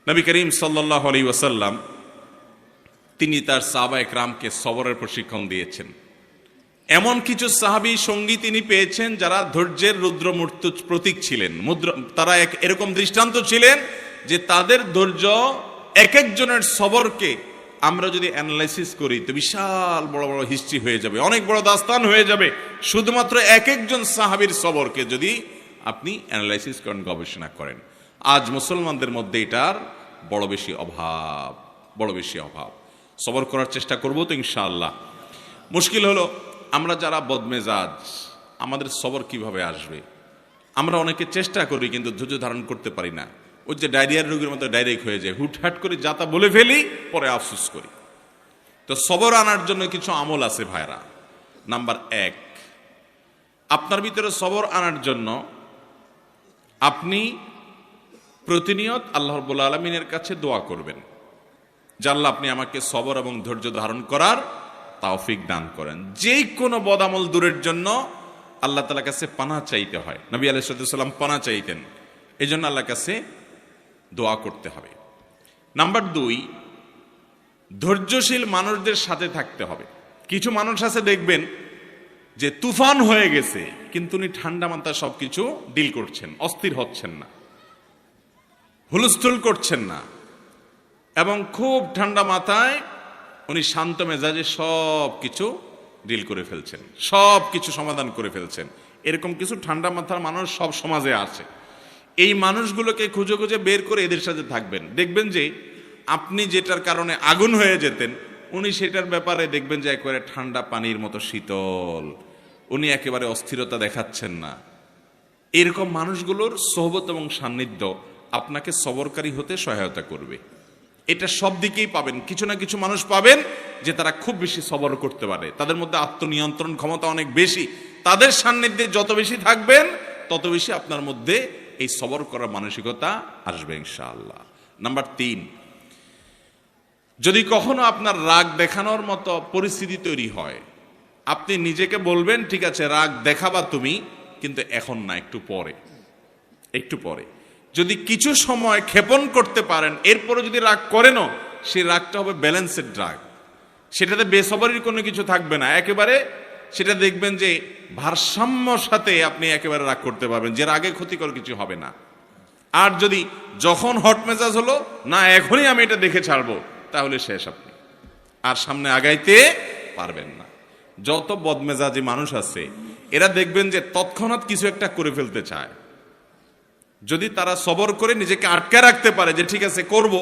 নবী করিম সাল্লাল্লাহু আলাইহি ওয়াসাল্লাম তিনি তার সাহাবায়ে কেরামকে সবরের প্রশিক্ষণ দিয়েছেন। এমন কিছু সাহাবী সঙ্গী তিনি পেয়েছেন যারা ধৈর্যের রুদ্রমূর্ত প্রতীক ছিলেন। তারা এরকম দৃষ্টান্ত ছিলেন যে তাদের ধৈর্য, এক একজনের সবরকে আমরা যদি অ্যানালাইসিস করি তো বিশাল বড় বড় হিস্ট্রি হয়ে যাবে, অনেক বড় দাস্তান হয়ে যাবে, শুধুমাত্র এক একজন সাহাবীর সবরকে যদি আপনি অ্যানালাইসিস করেন, গবেষণা করেন। আজ মুসলমানদের মধ্যে এটার বড় বেশি অভাব। সবর করার চেষ্টা করব তো ইনশাআল্লাহ। মুশকিল হলো আমরা যারা বদমেজাজ, আমাদের সবর কিভাবে আসবে? আমরা অনেকে চেষ্টা করি কিন্তু ধৈর্য ধারণ করতে পারি না। ওই যে ডায়রিয়ার রোগীর মতো ডাইরেক্ট হয়ে যায়, হুটহাট করে যা তা বলে ফেলি, পরে আফসোস করি। তো সবর আনার জন্য কিছু আমল আছে ভাইরা। নাম্বার 1, আপনার ভিতরে সবর আনার জন্য আপনি প্রতিনিয়ত আল্লাহ রাব্বুল আলামিনের কাছে দোয়া করবেন যে আল্লাহ আপনি আমাকে সবর এবং ধৈর্য ধারণ করার তৌফিক দান করেন। যেই কোনো বদামল দূরের জন্য আল্লাহ তাআলার কাছে পানাহ চাইতে হয়। নবী আলাইহিস সালাম পানাহ চাইতেন, এই জন্য আল্লাহর কাছে দোয়া করতে হবে। নাম্বার 2, ধৈর্যশীল মানুষদের সাথে থাকতে হবে। কিছু মানুষ আছে দেখবেন যে তুফান হয়ে গেছে কিন্তু উনি ঠান্ডা মাথায় সবকিছু ডিল করছেন, অস্থির হচ্ছেন না, হুলস্থুল করছেন না, এবং খুব ঠান্ডা মাথায় উনি শান্ত মেজাজে সব কিছু ডিল করে ফেলছেন, সব কিছু সমাধান করে ফেলছেন। এরকম কিছু ঠান্ডা মাথার মানুষ সব সমাজে আছে। এই মানুষগুলোকে খুঁজে খুঁজে বের করে এদের সাথে থাকবেন। দেখবেন যে আপনি যেটার কারণে আগুন হয়ে যেতেন, উনি সেটার ব্যাপারে দেখবেন যে একেবারে ঠান্ডা পানির মতো শীতল, উনি একেবারে অস্থিরতা দেখাচ্ছেন না। এরকম মানুষগুলোর সোহবত এবং সান্নিধ্য আপনাকে সবরকারী হতে সহায়তা করবে। এটা সব দিকেই পাবেন। কিছু না কিছু মানুষ পাবেন যে তারা খুব বেশি সবর করতে পারে, তাদের মধ্যে আত্মনিয়ন্ত্রণ ক্ষমতা অনেক বেশি। তাদের সান্নিধ্যে যত বেশি থাকবেন তত বেশি আপনার মধ্যে এই সবর করার মানসিকতা আসবে ইনশাআল্লাহ। নাম্বার 3, যদি কখনো আপনার রাগ দেখানোর মতো পরিস্থিতি তৈরি হয়, আপনি নিজেকে বলবেন ঠিক আছে রাগ দেখাবা তুমি, কিন্তু এখন না, একটু পরে। যদি কিছু সময় ক্ষেপণ করতে পারেন, এরপরে যদি রাগ করেনও, সেই রাগটা হবে ব্যালেন্সেড রাগ, সেটাতে বেসবরির কোনো কিছু থাকবে না। একেবারে সেটা দেখবেন যে ভারসাম্য সাথে আপনি একেবারে রাগ করতে পারবেন, যে রাগে ক্ষতিকর কিছু হবে না। আর যদি যখন হট মেজাজ হলো না এখনই আমি এটা দেখে ছাড়বো, তাহলে শেষ, আপনি আর সামনে আগাইতে পারবেন না। যত বদমেজাজি মানুষ আছে এরা দেখবেন যে তৎক্ষণাৎ কিছু একটা করে ফেলতে চায়। যদি তারা সবর করে নিজেকে আটকে রাখতে পারে যে ঠিক আছে করব,